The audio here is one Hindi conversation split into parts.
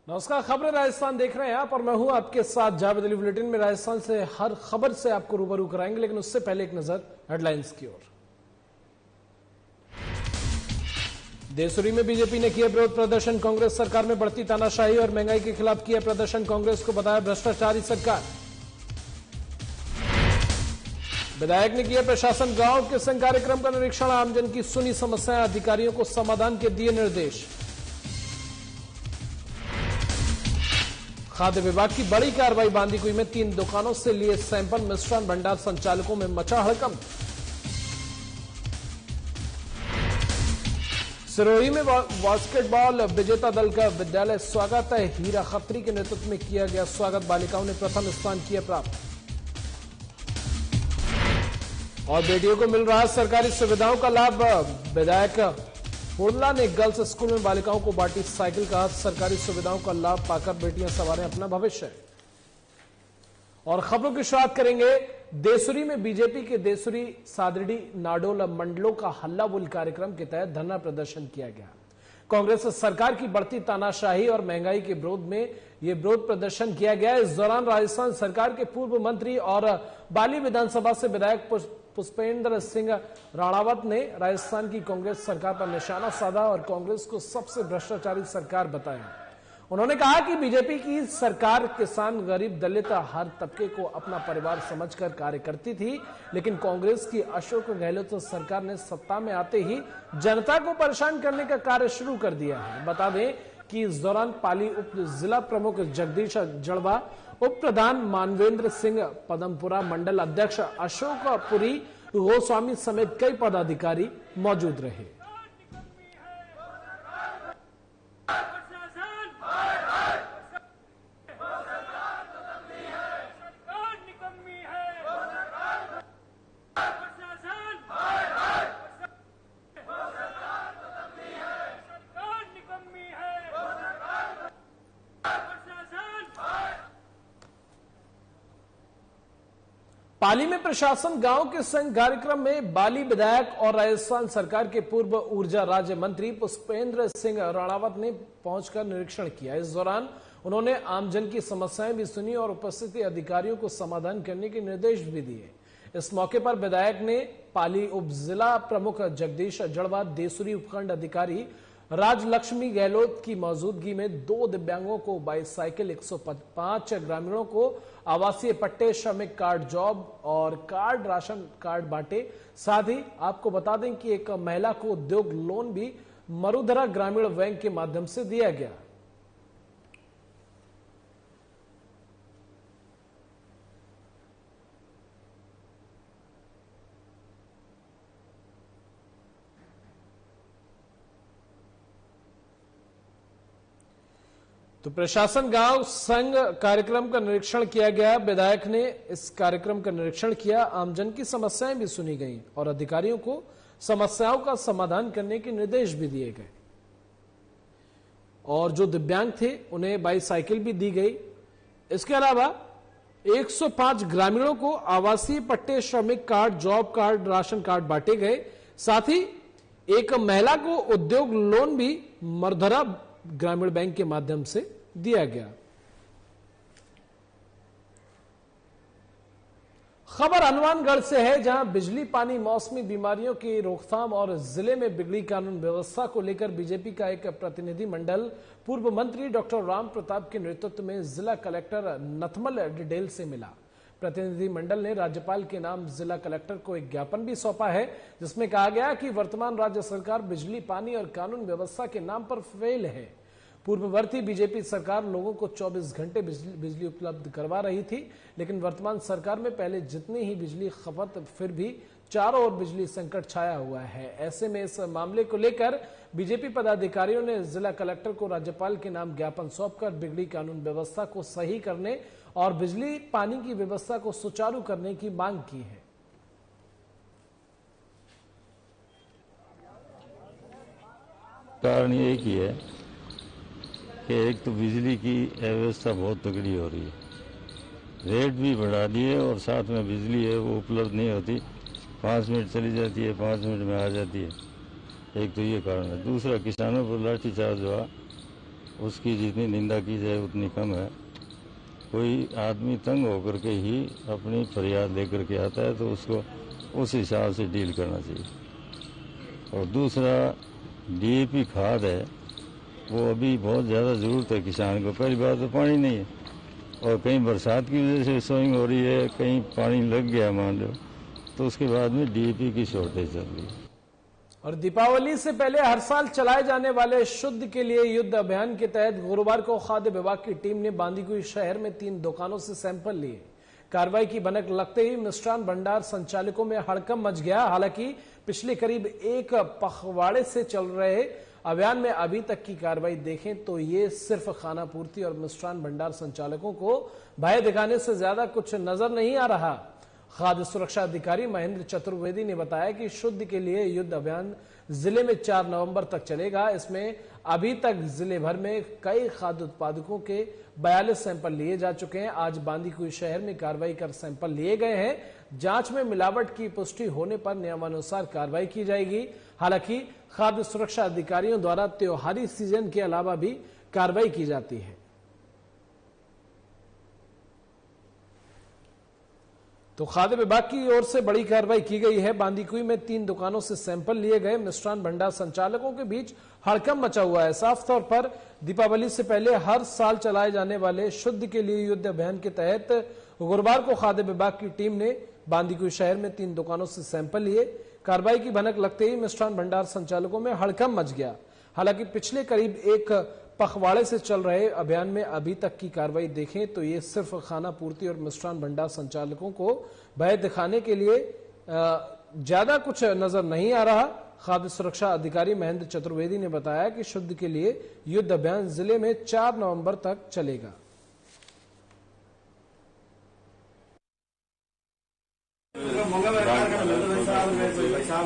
नमस्कार, खबरें राजस्थान देख रहे हैं आप और मैं हूं आपके साथ जावेद अली। बुलेटिन में राजस्थान से हर खबर से आपको रूबरू कराएंगे, लेकिन उससे पहले एक नजर हेडलाइंस की ओर। देसुरी में बीजेपी ने किया विरोध प्रदर्शन, कांग्रेस सरकार में बढ़ती तानाशाही और महंगाई के खिलाफ किया प्रदर्शन, कांग्रेस को बताया भ्रष्टाचारी सरकार। विधायक ने किया प्रशासन गांव के संग कार्यक्रम का निरीक्षण, आमजन की सुनी समस्याएं, अधिकारियों को समाधान के दिए निर्देश। खाद्य विभाग की बड़ी कार्रवाई, बांदीकुई में 3 दुकानों से लिए सैंपल, मिष्ठान भंडार संचालकों में मचा हड़कंप। सिरोही में बास्केटबॉल विजेता दल का विद्यालय स्वागत है, हीरा खत्री के नेतृत्व में किया गया स्वागत, बालिकाओं ने प्रथम स्थान किया प्राप्त। और बेटियों को मिल रहा सरकारी सुविधाओं का लाभ, विधायक पुरला ने गर्ल्स स्कूल में बालिकाओं को बांटी साइकिल, कहा सरकारी सुविधाओं का लाभ पाकर बेटियां संवारें अपना भविष्य। और खबरों की शुरुआत करेंगे देसुरी में बीजेपी के देसुरी सादड़ी नाडोल मंडलों का हल्ला बोल कार्यक्रम के तहत धरना प्रदर्शन किया गया। कांग्रेस सरकार की बढ़ती तानाशाही और महंगाई के विरोध में यह विरोध प्रदर्शन किया गया। इस दौरान राजस्थान सरकार के पूर्व मंत्री और बाली विधानसभा से विधायक पुष्पेंद्र सिंह राणावत ने राजस्थान की कांग्रेस सरकार पर निशाना साधा और कांग्रेस को सबसे भ्रष्टाचारी सरकार बताया। उन्होंने कहा कि बीजेपी की सरकार किसान, गरीब, दलित हर तबके को अपना परिवार समझकर कार्य करती थी, लेकिन कांग्रेस की अशोक गहलोत सरकार ने सत्ता में आते ही जनता को परेशान करने का कार्य शुरू कर दिया है। बता दें कि इस दौरान पाली उप जिला प्रमुख जगदीश जड़वा, उप प्रधान मानवेंद्र सिंह, पदमपुरा मंडल अध्यक्ष अशोक पुरी गोस्वामी समेत कई पदाधिकारी मौजूद रहे। पाली में प्रशासन गांव के संग कार्यक्रम में बाली विधायक और राजस्थान सरकार के पूर्व ऊर्जा राज्य मंत्री पुष्पेंद्र सिंह राणावत ने पहुंचकर निरीक्षण किया। इस दौरान उन्होंने आमजन की समस्याएं भी सुनी और उपस्थित अधिकारियों को समाधान करने के निर्देश भी दिए। इस मौके पर विधायक ने पाली उप जिला प्रमुख जगदीश जड़वा, देसुरी उपखंड अधिकारी राजलक्ष्मी गहलोत की मौजूदगी में 2 दिव्यांगों को बाईसाइकिल, 105 ग्रामीणों को आवासीय पट्टे, श्रमिक कार्ड, जॉब और कार्ड, राशन कार्ड बांटे। साथ ही आपको बता दें कि एक महिला को उद्योग लोन भी मरुधरा ग्रामीण बैंक के माध्यम से दिया गया। तो प्रशासन गांव संघ कार्यक्रम का निरीक्षण किया गया। विधायक ने इस कार्यक्रम का निरीक्षण किया, आमजन की समस्याएं भी सुनी गईं और अधिकारियों को समस्याओं का समाधान करने के निर्देश भी दिए गए। और जो दिव्यांग थे उन्हें बाईसाइकिल भी दी गई। इसके अलावा 105 ग्रामीणों को आवासीय पट्टे, श्रमिक card, job card, ration card बांटे गए। साथ ही एक महिला को उद्योग लोन भी मरुधरा ग्रामीण बैंक के माध्यम से दिया गया। खबर हनुमानगढ़ से है, जहां बिजली, पानी, मौसमी बीमारियों की रोकथाम और जिले में बिगड़ी कानून व्यवस्था को लेकर बीजेपी का एक प्रतिनिधि मंडल पूर्व मंत्री डॉक्टर राम प्रताप के नेतृत्व में जिला कलेक्टर नथमल डिडेल से मिला। प्रतिनिधि मंडल ने राज्यपाल के नाम जिला कलेक्टर को एक ज्ञापन भी सौंपा है, जिसमें कहा गया कि वर्तमान राज्य सरकार बिजली, पानी और कानून व्यवस्था के नाम पर फेल है। पूर्ववर्ती बीजेपी सरकार लोगों को 24 घंटे बिजली उपलब्ध करवा रही थी, लेकिन वर्तमान सरकार में पहले जितनी ही बिजली खपत, फिर भी चारों ओर बिजली संकट छाया हुआ है। ऐसे में इस मामले को लेकर बीजेपी पदाधिकारियों ने जिला कलेक्टर को राज्यपाल के नाम ज्ञापन सौंपकर बिगड़ी कानून व्यवस्था को सही करने और बिजली, पानी की व्यवस्था को सुचारू करने की मांग की है। कारण एक ही है कि एक तो बिजली की अव्यवस्था बहुत तगड़ी हो रही है, रेट भी बढ़ा दिए और साथ में बिजली है वो उपलब्ध नहीं होती, 5 मिनट चली जाती है, 5 मिनट में आ जाती है। एक तो ये कारण है। दूसरा, किसानों पर लाठीचार्ज हुआ उसकी जितनी निंदा की जाए उतनी कम है। कोई आदमी तंग होकर के ही अपनी फरियाद लेकर के आता है तो उसको उस हिसाब से डील करना चाहिए। और दूसरा, डीएपी खाद है वो अभी बहुत ज़्यादा ज़रूरत है किसान को। पहली बात तो पानी नहीं है, और कहीं बरसात की वजह से सोइंग हो रही है, कहीं पानी लग गया मान लो, तो उसके बाद में डीएपी की शॉर्टेज चल रही है। और दीपावली से पहले हर साल चलाए जाने वाले शुद्ध के लिए युद्ध अभियान के तहत गुरुवार को खाद्य विभाग की टीम ने बांदीकुई शहर में 3 दुकानों से सैंपल लिए। कार्रवाई की भनक लगते ही मिष्ठान भंडार संचालकों में हड़कंप मच गया। हालांकि पिछले करीब 1 पखवाड़े से चल रहे अभियान में अभी तक की कार्रवाई देखें तो ये सिर्फ खाना पूर्ति और मिष्ठान भंडार संचालकों को भय दिखाने से ज्यादा कुछ नजर नहीं आ रहा। खाद्य सुरक्षा अधिकारी महेंद्र चतुर्वेदी ने बताया कि शुद्ध के लिए युद्ध अभियान जिले में 4 नवंबर तक चलेगा। इसमें अभी तक जिले भर में कई खाद्य उत्पादकों के 42 सैंपल लिए जा चुके हैं। आज बांदीकुई शहर में कार्रवाई कर सैंपल लिए गए हैं। जांच में मिलावट की पुष्टि होने पर नियमानुसार कार्रवाई की जाएगी। हालांकि खाद्य सुरक्षा अधिकारियों द्वारा त्योहारी सीजन के अलावा भी कार्रवाई की जाती है। तो खाद्य विभाग की ओर से बड़ी कार्रवाई की गई है। बांदीकुई में 3 दुकानों से सैंपल लिए गए। मिष्ठान भंडार संचालकों के बीच हड़कंप मचा हुआ है। साफ तौर पर दीपावली से पहले हर साल चलाए जाने वाले शुद्ध के लिए युद्ध अभियान के तहत गुरुवार को खाद्य विभाग की टीम ने बांदीकुई शहर में 3 दुकानों से सैंपल लिए। कार्रवाई की भनक लगते ही मिष्ठान भंडार संचालकों में हड़कंप मच गया। हालांकि पिछले करीब 1 पखवाड़े से चल रहे अभियान में अभी तक की कार्रवाई देखें तो ये सिर्फ खाना पूर्ति और मिष्ठान भंडार संचालकों को भय दिखाने के लिए ज्यादा कुछ नजर नहीं आ रहा। खाद्य सुरक्षा अधिकारी महेंद्र चतुर्वेदी ने बताया कि शुद्ध के लिए युद्ध अभियान जिले में 4 नवंबर तक चलेगा।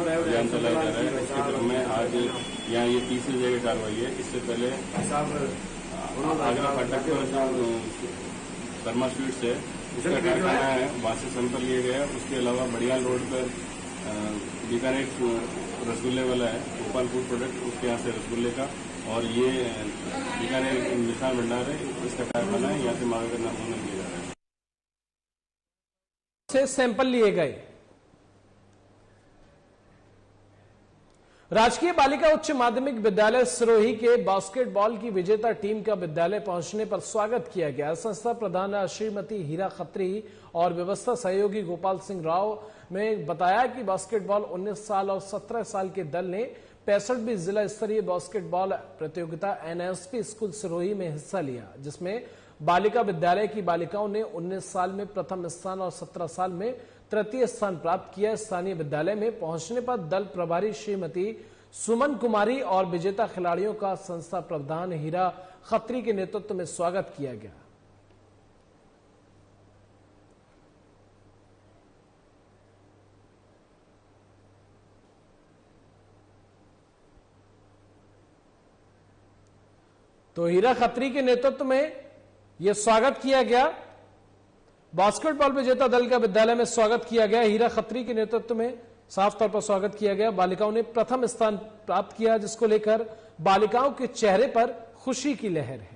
अभियान चलाया जा रहा है। उसके क्रम में आज यहाँ ये 30वीं जगह कार्रवाई है। इससे पहले आगरा फाटक शर्मा स्वीट्स है, उसका कारखाना है, वहाँ से सैंपल लिए गए। उसके अलावा बड़ियाल रोड पर बीकानेर रसगुल्ले वाला है, गोपाल फूड प्रोडक्ट, उसके यहाँ से रसगुल्ले का, और ये बीकानेर मिष्ठान भंडार है, इसका कारखाना है, यहाँ से मांग करना होने लिया जा रहा है। से सैंपल लिए गए। राजकीय बालिका उच्च माध्यमिक विद्यालय सिरोही के बास्केटबॉल की विजेता टीम का विद्यालय पहुंचने पर स्वागत किया गया। संस्था प्रधान श्रीमती हीरा खत्री और व्यवस्था सहयोगी गोपाल सिंह राव ने बताया कि बास्केटबॉल 19 साल और 17 साल के दल ने 65वीं जिला स्तरीय बास्केटबॉल प्रतियोगिता एनएसपी स्कूल सिरोही में हिस्सा लिया, जिसमें बालिका विद्यालय की बालिकाओं ने 19 साल में प्रथम स्थान और 17 साल में तृतीय स्थान प्राप्त किया। स्थानीय विद्यालय में पहुंचने पर दल प्रभारी श्रीमती सुमन कुमारी और विजेता खिलाड़ियों का संस्था प्रधान हीरा खत्री के नेतृत्व में स्वागत किया गया। तो हीरा खत्री के नेतृत्व में यह स्वागत किया गया। बास्केटबॉल विजेता दल का विद्यालय में स्वागत किया गया। हीरा खत्री के नेतृत्व में साफ तौर पर स्वागत किया गया। बालिकाओं ने प्रथम स्थान प्राप्त किया, जिसको लेकर बालिकाओं के चेहरे पर खुशी की लहर है।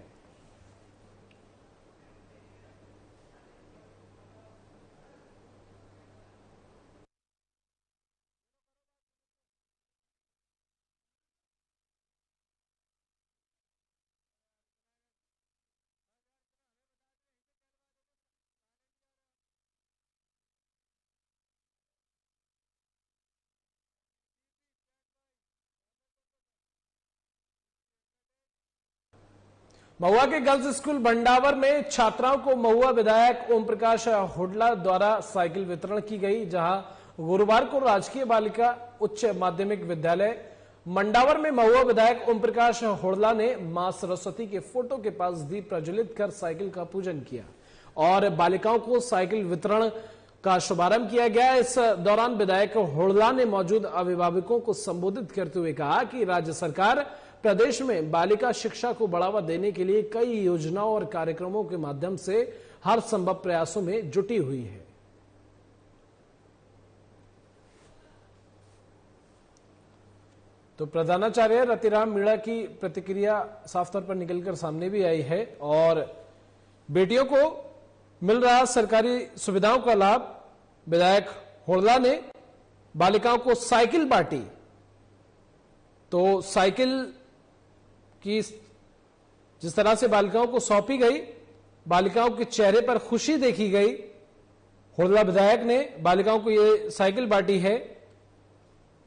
महुआ के गर्ल्स स्कूल भंडावर में छात्राओं को महुआ विधायक ओम प्रकाश हुडला द्वारा साइकिल वितरण की गई, जहां गुरुवार को राजकीय बालिका उच्च माध्यमिक विद्यालय मंडावर में महुआ विधायक ओम प्रकाश हुडला ने मां सरस्वती के फोटो के पास दीप प्रज्वलित कर साइकिल का पूजन किया और बालिकाओं को साइकिल वितरण का शुभारंभ किया गया। इस दौरान विधायक हुडला ने मौजूद अभिभावकों को संबोधित करते हुए कहा कि राज्य सरकार प्रदेश में बालिका शिक्षा को बढ़ावा देने के लिए कई योजनाओं और कार्यक्रमों के माध्यम से हर संभव प्रयासों में जुटी हुई है। तो प्रधानाचार्य रतिराम मीणा की प्रतिक्रिया साफ तौर पर निकलकर सामने भी आई है और बेटियों को मिल रहा सरकारी सुविधाओं का लाभ, विधायक हुड़ला ने बालिकाओं को साइकिल बांटी। तो साइकिल की जिस तरह से बालिकाओं को सौंपी गई, बालिकाओं के चेहरे पर खुशी देखी गई। हुड़ला विधायक ने बालिकाओं को ये साइकिल बांटी है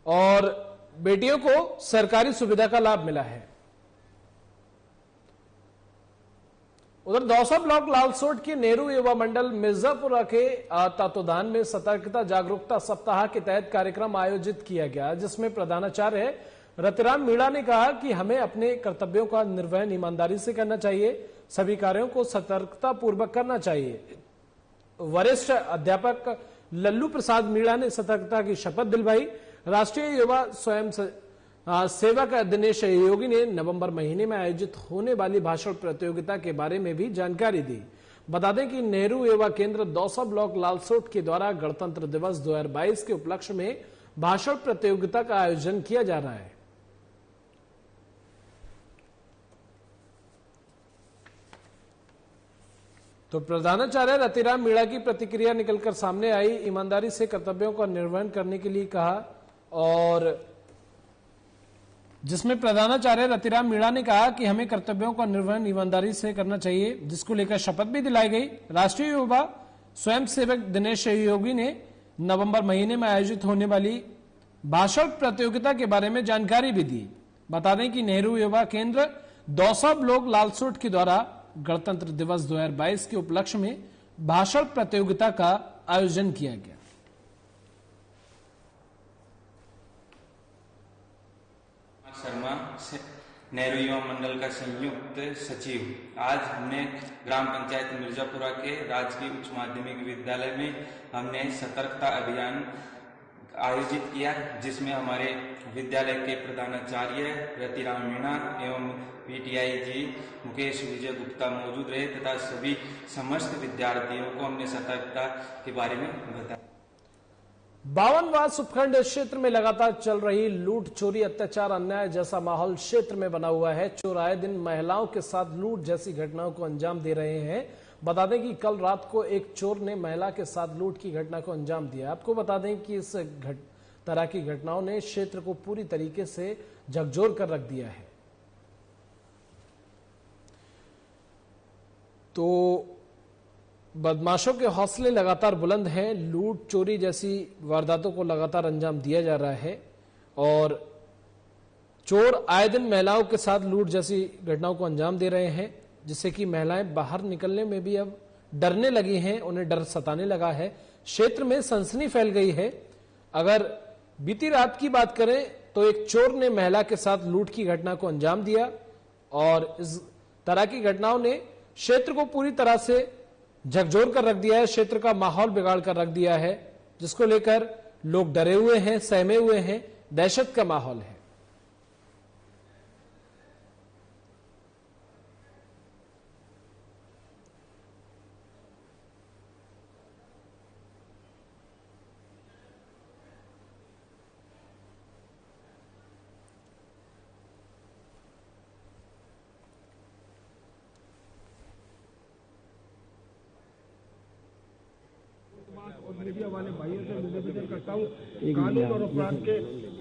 और बेटियों को सरकारी सुविधा का लाभ मिला है। उधर दौसा ब्लॉक लालसोट के नेहरू युवा मंडल मिर्जापुरा के तत्वाधान में सतर्कता जागरूकता सप्ताह के तहत कार्यक्रम आयोजित किया गया, जिसमें प्रधानाचार्य रतिराम मीणा ने कहा कि हमें अपने कर्तव्यों का निर्वहन ईमानदारी से करना चाहिए, सभी कार्यों को सतर्कता पूर्वक करना चाहिए। वरिष्ठ अध्यापक लल्लू प्रसाद मीणा ने सतर्कता की शपथ दिलवाई। राष्ट्रीय युवा स्वयं सेवक दिनेश योगी ने नवंबर महीने में आयोजित होने वाली भाषण प्रतियोगिता के बारे में भी जानकारी दी। बता दें कि नेहरू युवा केंद्र दौसा ब्लॉक लालसोट के द्वारा गणतंत्र दिवस 2022 के उपलक्ष्य में भाषण प्रतियोगिता का आयोजन किया जा रहा है। तो प्रधानाचार्य रतिराम मीणा की प्रतिक्रिया निकलकर सामने आई। ईमानदारी से कर्तव्यों का निर्वहन करने के लिए कहा और जिसमें प्रधानाचार्य रतिराम मीणा ने कहा कि हमें कर्तव्यों का निर्वहन ईमानदारी से करना चाहिए, जिसको लेकर शपथ भी दिलाई गई। राष्ट्रीय युवा स्वयं सेवक दिनेश योगी ने नवंबर महीने में आयोजित होने वाली भाषण प्रतियोगिता के बारे में जानकारी भी दी। बता दें कि नेहरू युवा केंद्र दौसा ब्लॉक लालसोट के द्वारा गणतंत्र दिवस 2022 के उपलक्ष्य में भाषण प्रतियोगिता का आयोजन किया गया। शर्मा नेहरू युवा मंडल का संयुक्त सचिव, आज हमने ग्राम पंचायत मिर्जापुरा के राजकीय उच्च माध्यमिक विद्यालय में हमने सतर्कता अभियान आयोजित किया, जिसमें हमारे विद्यालय के प्रधानाचार्य रतिराम मीणा एवं पीटीआई जी मुकेश विजय गुप्ता मौजूद रहे तथा सभी समस्त विद्यार्थियों को हमने सतर्कता के बारे में बताया। 52वां उपखंड क्षेत्र में लगातार चल रही लूट, चोरी, अत्याचार, अन्याय जैसा माहौल क्षेत्र में बना हुआ है। चोर आए दिन महिलाओं के साथ लूट जैसी घटनाओं को अंजाम दे रहे हैं। बता दें कि कल रात को एक चोर ने महिला के साथ लूट की घटना को अंजाम दिया। आपको बता दें कि इस तरह की घटनाओं ने क्षेत्र को पूरी तरीके से झकझोर कर रख दिया है। तो बदमाशों के हौसले लगातार बुलंद हैं। लूट, चोरी जैसी वारदातों को लगातार अंजाम दिया जा रहा है और चोर आए दिन महिलाओं के साथ लूट जैसी घटनाओं को अंजाम दे रहे हैं, जिससे कि महिलाएं बाहर निकलने में भी अब डरने लगी हैं, उन्हें डर सताने लगा है। क्षेत्र में सनसनी फैल गई है। अगर बीती रात की बात करें तो एक चोर ने महिला के साथ लूट की घटना को अंजाम दिया और इस तरह की घटनाओं ने क्षेत्र को पूरी तरह से झकझोर कर रख दिया है, क्षेत्र का माहौल बिगाड़ कर रख दिया है, जिसको लेकर लोग डरे हुए हैं, सहमे हुए हैं, दहशत का माहौल है। और मीडिया वाले भाइयों से निवेदन करता हूँ, कानून और अपराध के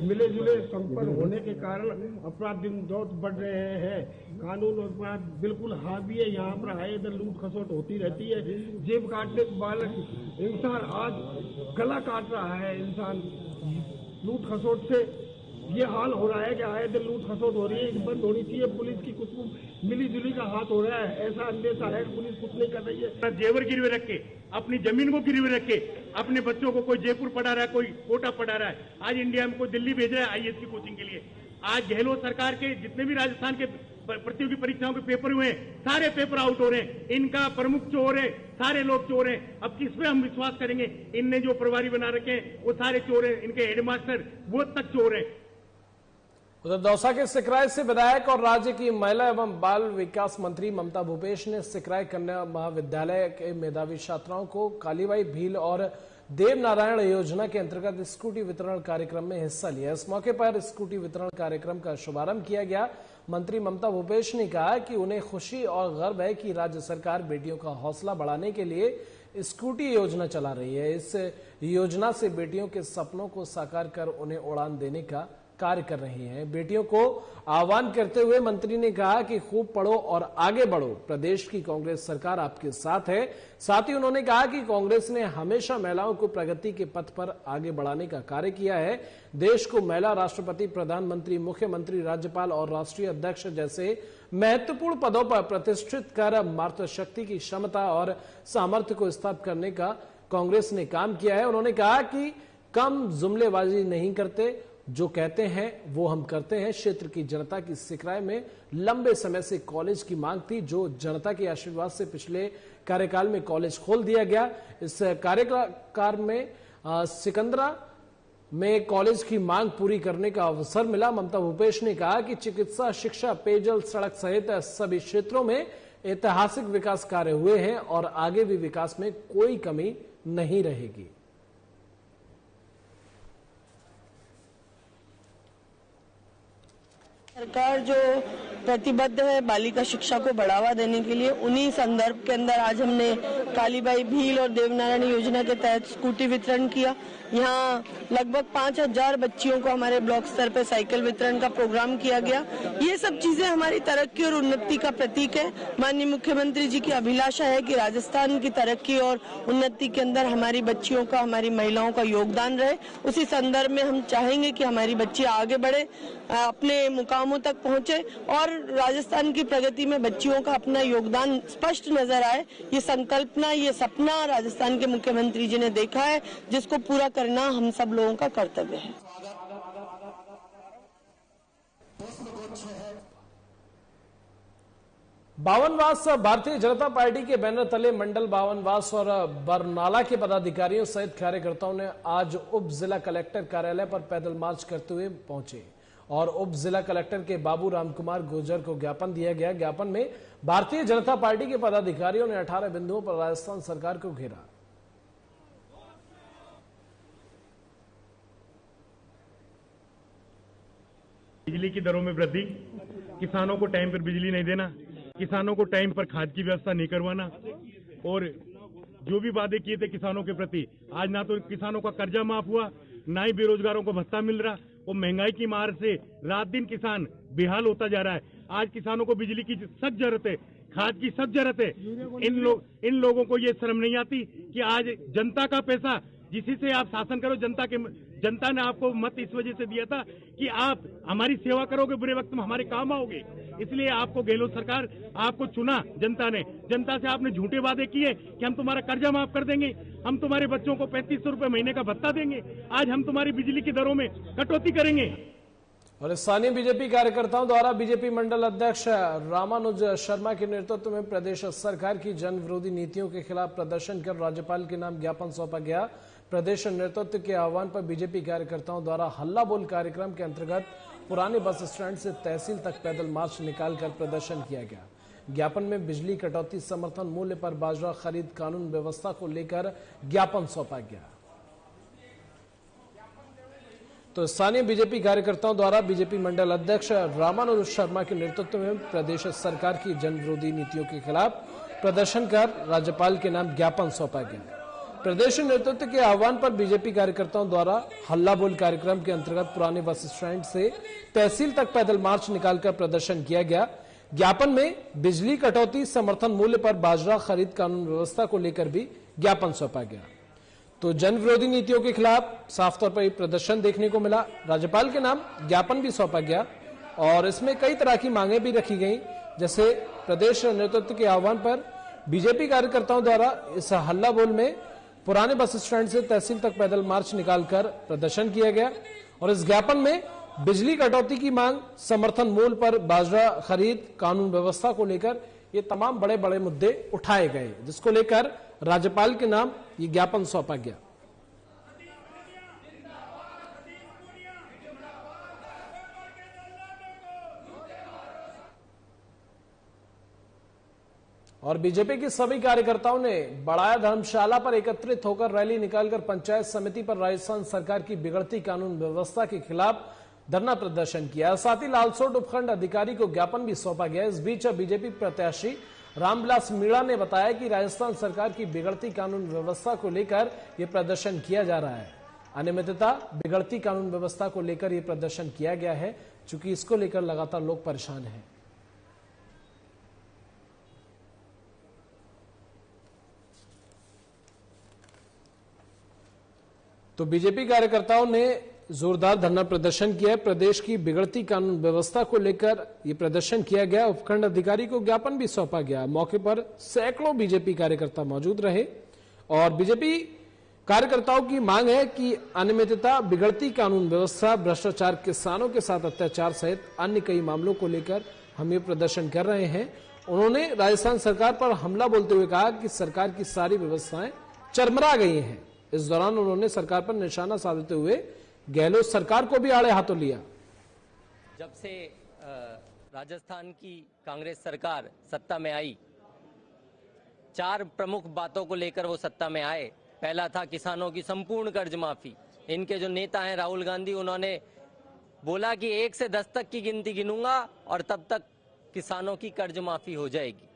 मिले जुले संपर्क होने के कारण अपराध दिन बहुत बढ़ रहे हैं। कानून और अपराध बिल्कुल हावी है। यहाँ पर आए दिन लूट खसोट होती रहती है। जेब काटने बालक इंसान आज गला काट रहा है। इंसान लूट खसोट से ये हाल हो रहा है कि आए दिन लूट खसोट हो रही है। बंद होनी चाहिए। पुलिस की कुछ मिली जुली का हाथ हो रहा है, ऐसा अंदेशा है। पुलिस कुछ नहीं कर रही है। जेवर गिरवे रख के, अपनी जमीन को गिरवे रख के, अपने बच्चों को कोई जयपुर पढ़ा रहा है, कोई कोटा पढ़ा रहा है, आज इंडिया में कोई दिल्ली भेज रहा है आईएएस की कोचिंग के लिए। आज गहलोत सरकार के जितने भी राजस्थान के प्रतियोगी परीक्षाओं के पेपर हुए सारे पेपर आउट हो रहे हैं। इनका प्रमुख चोर है, सारे लोग चोर हैं। अब किस पे हम विश्वास करेंगे? इनने जो प्रभारी बना रखे हैं वो सारे चोर हैं। इनके हेडमास्टर वो तक चोर हैं। उधर दौसा के सिकराय से विधायक और राज्य की महिला एवं बाल विकास मंत्री ममता भूपेश ने सिकराय कन्या महाविद्यालय के मेधावी छात्राओं को कालीबाई भील और देव नारायण योजना के अंतर्गत स्कूटी वितरण कार्यक्रम में हिस्सा लिया। इस मौके पर स्कूटी वितरण कार्यक्रम का शुभारंभ किया गया। मंत्री ममता भूपेश ने कहा कि उन्हें खुशी और गर्व है कि राज्य सरकार बेटियों का हौसला बढ़ाने के लिए स्कूटी योजना चला रही है। इस योजना से बेटियों के सपनों को साकार कर उन्हें उड़ान देने का कार्य कर रही हैं। बेटियों को आह्वान करते हुए मंत्री ने कहा कि खूब पढ़ो और आगे बढ़ो, प्रदेश की कांग्रेस सरकार आपके साथ है। साथ ही उन्होंने कहा कि कांग्रेस ने हमेशा महिलाओं को प्रगति के पथ पर आगे बढ़ाने का कार्य किया है। देश को महिला राष्ट्रपति, प्रधानमंत्री, मुख्यमंत्री, राज्यपाल और राष्ट्रीय अध्यक्ष जैसे महत्वपूर्ण पदों पर प्रतिष्ठित कर मातृशक्ति की क्षमता और सामर्थ्य को स्थापित करने का कांग्रेस ने काम किया है। उन्होंने कहा कि कम जुमलेबाजी नहीं करते, जो कहते हैं वो हम करते हैं। क्षेत्र की जनता की सिकराय में लंबे समय से कॉलेज की मांग थी, जो जनता के आशीर्वाद से पिछले कार्यकाल में कॉलेज खोल दिया गया। इस कार्यकाल में सिकंदरा में कॉलेज की मांग पूरी करने का अवसर मिला। ममता भूपेश ने कहा कि चिकित्सा, शिक्षा, पेयजल, सड़क सहित सभी क्षेत्रों में ऐतिहासिक विकास कार्य हुए हैं और आगे भी विकास में कोई कमी नहीं रहेगी। सरकार जो प्रतिबद्ध है बालिका शिक्षा को बढ़ावा देने के लिए, उन्हीं संदर्भ के अंदर आज हमने कालीबाई भील और देवनारायण योजना के तहत स्कूटी वितरण किया। यहाँ लगभग 5000 बच्चियों को हमारे ब्लॉक स्तर पर साइकिल वितरण का प्रोग्राम किया गया। ये सब चीजें हमारी तरक्की और उन्नति का प्रतीक है। माननीय मुख्यमंत्री जी की अभिलाषा है कि राजस्थान की तरक्की और उन्नति के अंदर हमारी बच्चियों का, हमारी महिलाओं का योगदान रहे। उसी संदर्भ में हम चाहेंगे कि हमारी बच्चियां आगे बढ़े, अपने मुकामों तक पहुंचे और राजस्थान की प्रगति में बच्चियों का अपना योगदान स्पष्ट नजर आए। ये संकल्पना, ये सपना राजस्थान के मुख्यमंत्री जी ने देखा है, जिसको पूरा करना हम सब लोगों का कर्तव्य है। बावनवास भारतीय जनता पार्टी के बैनर तले मंडल बावनवास और बरनाला के पदाधिकारियों सहित कार्यकर्ताओं ने आज उप जिला कलेक्टर कार्यालय पर पैदल मार्च करते हुए पहुंचे और उप जिला कलेक्टर के बाबू रामकुमार गुर्जर को ज्ञापन दिया गया। ज्ञापन में भारतीय जनता पार्टी के पदाधिकारियों ने 18 बिंदुओं पर राजस्थान सरकार को घेरा। बिजली की दरों में वृद्धि, किसानों को टाइम पर बिजली नहीं देना, किसानों को टाइम पर खाद की व्यवस्था नहीं करवाना और जो भी वादे किए थे किसानों के प्रति, आज ना तो किसानों का कर्जा माफ हुआ, ना ही बेरोजगारों को भत्ता मिल रहा और महंगाई की मार से रात दिन किसान बेहाल होता जा रहा है। आज किसानों को बिजली की सख्त जरूरत है, खाद की सख्त जरूरत है। इन लोगों को ये शर्म नहीं आती कि आज जनता का पैसा, जिसी से आप शासन करो, जनता ने आपको मत इस वजह से दिया था कि आप हमारी सेवा करोगे, बुरे वक्त में हमारे काम आओगे। इसलिए आपको गहलोत सरकार, आपको चुना जनता ने। जनता से आपने झूठे वादे किए कि हम तुम्हारा कर्जा माफ कर देंगे, हम तुम्हारे बच्चों को 3500 रुपए महीने का भत्ता देंगे, आज हम तुम्हारी बिजली की दरों में कटौती करेंगे। और स्थानीय बीजेपी कार्यकर्ताओं द्वारा बीजेपी मंडल अध्यक्ष रामानुज शर्मा के नेतृत्व में प्रदेश सरकार की जन विरोधी नीतियों के खिलाफ प्रदर्शन कर राज्यपाल के नाम ज्ञापन सौंपा गया। प्रदेश नेतृत्व के आह्वान पर बीजेपी कार्यकर्ताओं द्वारा हल्ला बोल कार्यक्रम के अंतर्गत पुराने बस स्टैंड से तहसील तक पैदल मार्च निकालकर प्रदर्शन किया गया। ज्ञापन में बिजली कटौती, समर्थन मूल्य पर बाजरा खरीद, कानून व्यवस्था को लेकर ज्ञापन सौंपा गया। तो स्थानीय बीजेपी कार्यकर्ताओं द्वारा बीजेपी मंडल अध्यक्ष रामानुज शर्मा के नेतृत्व में प्रदेश सरकार की जन विरोधी नीतियों के खिलाफ प्रदर्शन कर राज्यपाल के नाम ज्ञापन सौंपा गया। प्रदेश नेतृत्व के आह्वान पर बीजेपी कार्यकर्ताओं द्वारा हल्ला बोल कार्यक्रम के अंतर्गत पुराने बस स्टैंड से तहसील तक पैदल मार्च निकालकर प्रदर्शन किया गया। ज्ञापन में बिजली कटौती, समर्थन मूल्य पर बाजरा खरीद, कानून व्यवस्था को लेकर भी ज्ञापन सौंपा गया। तो जन विरोधी नीतियों के खिलाफ साफ तौर पर प्रदर्शन देखने को मिला। राज्यपाल के नाम ज्ञापन भी सौंपा गया और इसमें कई तरह की मांगे भी रखी गई, जैसे प्रदेश नेतृत्व के आह्वान पर बीजेपी कार्यकर्ताओं द्वारा इस हल्ला बोल में पुराने बस स्टैंड से तहसील तक पैदल मार्च निकालकर प्रदर्शन किया गया और इस ज्ञापन में बिजली कटौती की मांग, समर्थन मूल्य पर बाजरा खरीद, कानून व्यवस्था को लेकर ये तमाम बड़े बड़े मुद्दे उठाए गए, जिसको लेकर राज्यपाल के नाम ये ज्ञापन सौंपा गया। और बीजेपी की सभी कार्यकर्ताओं ने बड़ाया धर्मशाला पर एकत्रित होकर रैली निकालकर पंचायत समिति पर राजस्थान सरकार की बिगड़ती कानून व्यवस्था के खिलाफ धरना प्रदर्शन किया। साथ ही लालसोट उपखंड अधिकारी को ज्ञापन भी सौंपा गया। इस बीच बीजेपी प्रत्याशी रामविलास मीणा ने बताया कि राजस्थान सरकार की बिगड़ती कानून व्यवस्था को लेकर यह प्रदर्शन किया जा रहा है। अनियमितता, बिगड़ती कानून व्यवस्था को लेकर यह प्रदर्शन किया गया है, चूंकि इसको लेकर लगातार लोग परेशान हैं। तो बीजेपी कार्यकर्ताओं ने जोरदार धरना प्रदर्शन किया है। प्रदेश की बिगड़ती कानून व्यवस्था को लेकर यह प्रदर्शन किया गया। उपखंड अधिकारी को ज्ञापन भी सौंपा गया। मौके पर सैकड़ों बीजेपी कार्यकर्ता मौजूद रहे और बीजेपी कार्यकर्ताओं की मांग है कि अनियमितता, बिगड़ती कानून व्यवस्था, भ्रष्टाचार, किसानों के साथ अत्याचार सहित अन्य कई मामलों को लेकर हम ये प्रदर्शन कर रहे हैं। उन्होंने राजस्थान सरकार पर हमला बोलते हुए कहा कि सरकार की सारी व्यवस्थाएं चरमरा गई हैं। इस दौरान उन्होंने सरकार पर निशाना साधते हुए गहलोत सरकार को भी आड़े हाथों लिया। जब से राजस्थान की कांग्रेस सरकार सत्ता में आई, 4 प्रमुख बातों को लेकर वो सत्ता में आए। पहला था किसानों की संपूर्ण कर्ज माफी। इनके जो नेता हैं राहुल गांधी, उन्होंने बोला कि 1 से 10 तक की गिनती गिनूंगा और तब तक किसानों की कर्ज माफी हो जाएगी।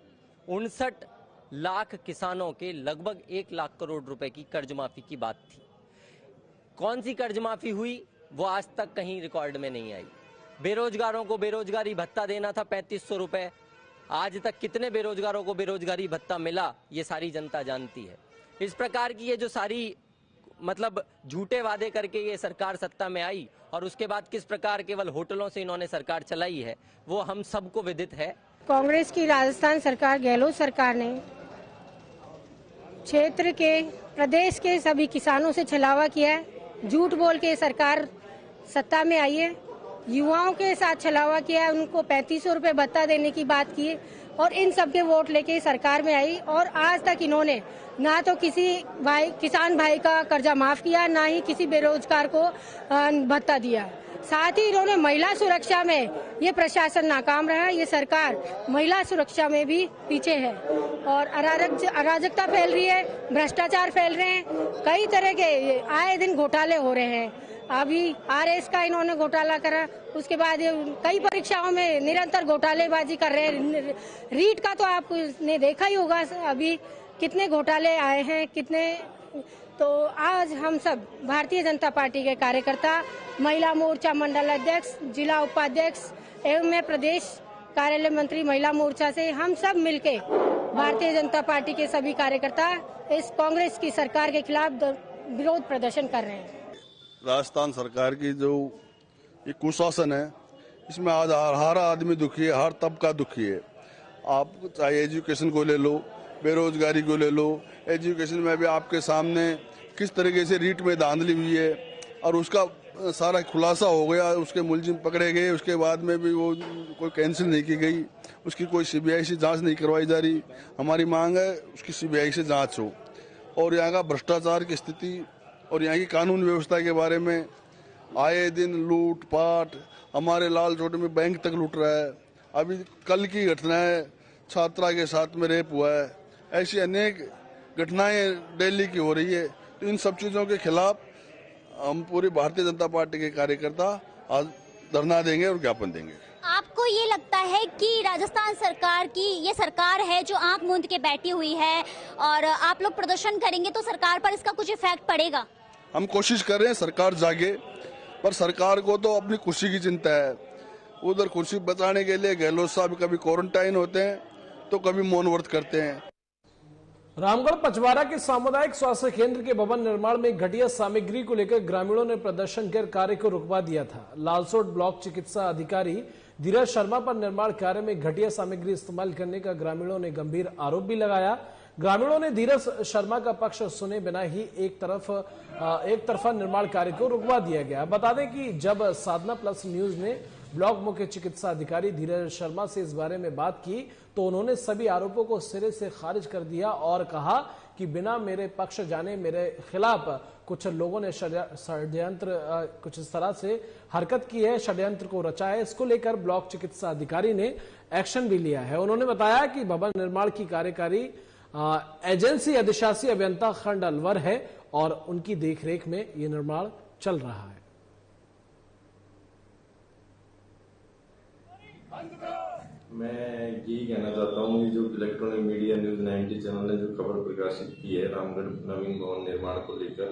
59 लाख किसानों के लगभग 1 लाख करोड़ रुपए की कर्ज माफी की बात थी। कौन सी कर्ज माफी हुई वो आज तक कहीं रिकॉर्ड में नहीं आई। बेरोजगारों को बेरोजगारी भत्ता देना था 3500 रुपए। आज तक कितने बेरोजगारों को बेरोजगारी भत्ता मिला ये सारी जनता जानती है। इस प्रकार की ये जो सारी मतलब झूठे वादे करके ये सरकार सत्ता में आई और उसके बाद किस प्रकार केवल होटलों से इन्होंने सरकार चलाई है वो हम सबको विदित है। कांग्रेस की राजस्थान सरकार, गहलोत सरकार ने क्षेत्र के, प्रदेश के सभी किसानों से छलावा किया है। झूठ बोल के सरकार सत्ता में आई है। युवाओं के साथ छलावा किया है, उनको 3500 रुपए भत्ता देने की बात की है और इन सबके वोट लेके सरकार में आई। और आज तक इन्होंने ना तो किसी किसान भाई का कर्जा माफ किया, ना ही किसी बेरोजगार को भत्ता दिया। साथ ही इन्होंने महिला सुरक्षा में ये प्रशासन नाकाम रहा। ये सरकार महिला सुरक्षा में भी पीछे है और अराजकता फैल रही है, भ्रष्टाचार फैल रहे हैं, कई तरह के आए दिन घोटाले हो रहे हैं। अभी आरएस का इन्होंने घोटाला करा, उसके बाद कई परीक्षाओं में निरंतर घोटालेबाजी कर रहे हैं। रीट का तो आपने देखा ही होगा अभी कितने घोटाले आए हैं, कितने। तो आज हम सब भारतीय जनता पार्टी के कार्यकर्ता, महिला मोर्चा मंडल अध्यक्ष, जिला उपाध्यक्ष एवं मैं प्रदेश कार्यालय मंत्री महिला मोर्चा से हम सब मिलके भारतीय जनता पार्टी के सभी कार्यकर्ता इस कांग्रेस की सरकार के खिलाफ विरोध प्रदर्शन कर रहे हैं। राजस्थान सरकार की जो ये कुशासन है, इसमें आज हर आदमी दुखी है, हर तबका दुखी है। आप चाहे एजुकेशन को ले लो, बेरोजगारी को ले लो। एजुकेशन में भी आपके सामने किस तरीके से रीट में धांधली हुई है और उसका सारा खुलासा हो गया। उसके मुलजिम पकड़े गए, उसके बाद में भी वो कोई कैंसिल नहीं की गई, उसकी कोई सीबीआई से जांच नहीं करवाई जा रही। हमारी मांग है उसकी सीबीआई से जांच हो और यहाँ का भ्रष्टाचार की स्थिति और यहाँ की कानून व्यवस्था के बारे में आए दिन लूट पाट, हमारे लालसोट में बैंक तक लूट रहा है। अभी कल की घटना है, छात्रा के साथ में रेप हुआ है। ऐसी अनेक घटनाएं दिल्ली की हो रही है। तो इन सब चीजों के खिलाफ हम पूरी भारतीय जनता पार्टी के कार्यकर्ता आज धरना देंगे और ज्ञापन देंगे। आपको ये लगता है कि राजस्थान सरकार की ये सरकार है जो आंख मूंद के बैठी हुई है और आप लोग प्रदर्शन करेंगे तो सरकार पर इसका कुछ इफेक्ट पड़ेगा? हम कोशिश कर रहे हैं सरकार जागे, पर सरकार को तो अपनी खुशी की चिंता है। उधर खुशी बचाने के लिए गहलोत साहब कभी क्वारंटाइन होते हैं तो कभी मौन व्रत करते हैं। रामगढ़ पचवारा के सामुदायिक स्वास्थ्य केंद्र के भवन निर्माण में घटिया सामग्री को लेकर ग्रामीणों ने प्रदर्शन कर कार्य को रुकवा दिया था। लालसोट ब्लॉक चिकित्सा अधिकारी धीरज शर्मा पर निर्माण कार्य में घटिया सामग्री इस्तेमाल करने का ग्रामीणों ने गंभीर आरोप भी लगाया। ग्रामीणों ने धीरज शर्मा का पक्ष सुने बिना ही एक तरफा निर्माण कार्य को रुकवा दिया गया। बता दें कि जब साधना प्लस न्यूज ने ब्लॉक मुख्य चिकित्सा अधिकारी धीरज शर्मा से इस बारे में बात की तो उन्होंने सभी आरोपों को सिरे से खारिज कर दिया और कहा कि बिना मेरे पक्ष जाने मेरे खिलाफ कुछ लोगों ने षड्यंत्र कुछ इस तरह से हरकत की है, षड्यंत्र को रचा है। इसको लेकर ब्लॉक चिकित्सा अधिकारी ने एक्शन भी लिया है। उन्होंने बताया कि भवन निर्माण की कार्यकारी एजेंसी अधिशासी अभियंता खंड अलवर है और उनकी देखरेख में ये निर्माण चल रहा है। मैं यही कहना चाहता हूँ कि जो इलेक्ट्रॉनिक मीडिया न्यूज 90 चैनल ने जो खबर प्रकाशित की है रामगढ़ नवीन भवन निर्माण को लेकर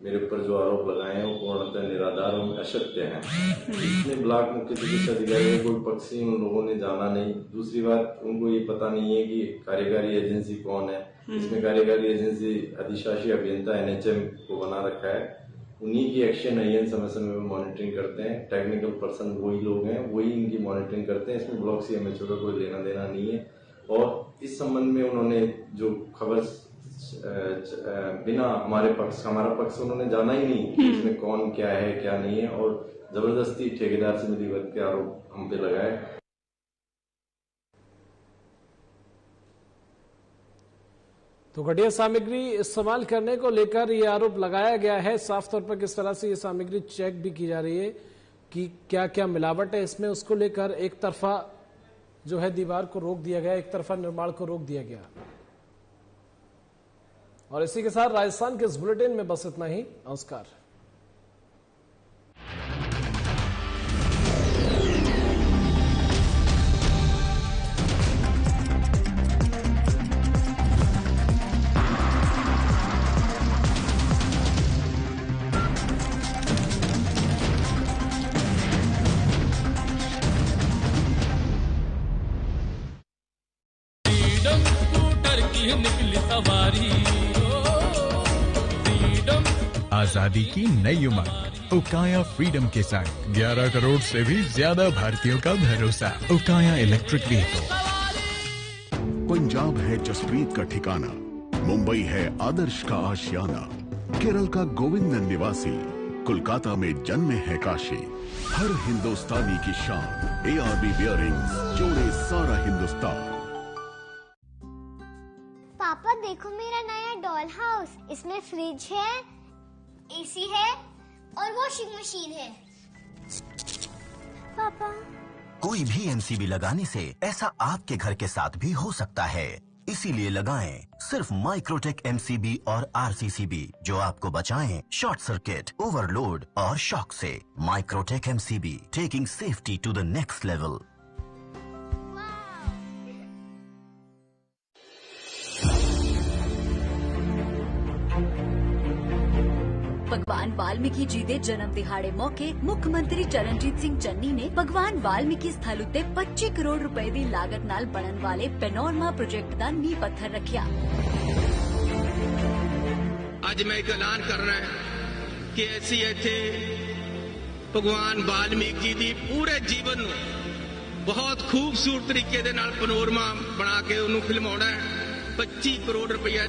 मेरे ऊपर जो आरोप लगाए हैं वो पूर्णतः निराधार और असत्य हैं। इसमें ब्लॉक मुख्य चिकित्सा अधिकारी कोई पक्षी उन लोगों ने जाना नहीं। दूसरी बात, उनको ये पता नहीं है कि कार्यकारी एजेंसी कौन है। इसमें कार्यकारी एजेंसी अधिशासी अभियंता NHM को बना रखा है। उन्हीं की एक्शन है, समय समय पर मॉनिटरिंग करते हैं। टेक्निकल पर्सन वही लोग हैं, वही इनकी मॉनिटरिंग करते हैं। इसमें ब्लॉक CMHO का कोई लेना देना नहीं है। और इस संबंध में उन्होंने जो खबर बिना हमारा पक्ष उन्होंने जाना ही नहीं कि इसमें कौन क्या है क्या नहीं है, और जबरदस्ती ठेकेदार से मिलीभगत के आरोप हम पे लगाए। तो घटिया सामग्री इस्तेमाल करने को लेकर ये आरोप लगाया गया है। साफ तौर पर किस तरह से ये सामग्री चेक भी की जा रही है कि क्या क्या मिलावट है इसमें, उसको लेकर एक तरफा जो है दीवार को रोक दिया गया, एक तरफा निर्माण को रोक दिया गया। और इसी के साथ राजस्थान के इस बुलेटिन में बस इतना ही। नमस्कार। निकली सवारी, आजादी की नई उमंग उकाया फ्रीडम के साथ 11 करोड़ से भी ज्यादा भारतीयों का भरोसा। उकाया इलेक्ट्रिक व्हीकल। पंजाब है जसप्रीत का ठिकाना, मुंबई है आदर्श का आशियाना, केरल का गोविंदन निवासी, कोलकाता में जन्मे है काशी। हर हिंदुस्तानी की शान ARB बियरिंग्स जोड़े सारा हिंदुस्तान। पापा देखो मेरा नया डॉल हाउस, इसमें फ्रिज है, AC है और वॉशिंग मशीन है। पापा, कोई भी MCB लगाने से ऐसा आपके घर के साथ भी हो सकता है, इसीलिए लगाएं सिर्फ माइक्रोटेक MCB और RCCB जो आपको बचाएं शॉर्ट सर्किट, ओवरलोड और शॉक से। Microtek MCB, taking safety to the next level. भगवान वाल्मीकि जी के जन्म दिहाड़े मौके मुख्यमंत्री चरणजीत सिंह चन्नी ने भगवान वाल्मीकि स्थल उत्ते 25 करोड़ रुपए की लागत नाल बनन वाले पैनोरमा प्रोजेक्ट का नींह पत्थर रखिया। आज मैं एक ऐलान कर रहा है कि ऐसी इत्थे भगवान वाल्मीकि जी दी पूरे जीवन बहुत खूबसूरत तरीके दे नाल पैनोरमा बना के उन्होंने फिल्माउणा है। 25 करोड़ रुपया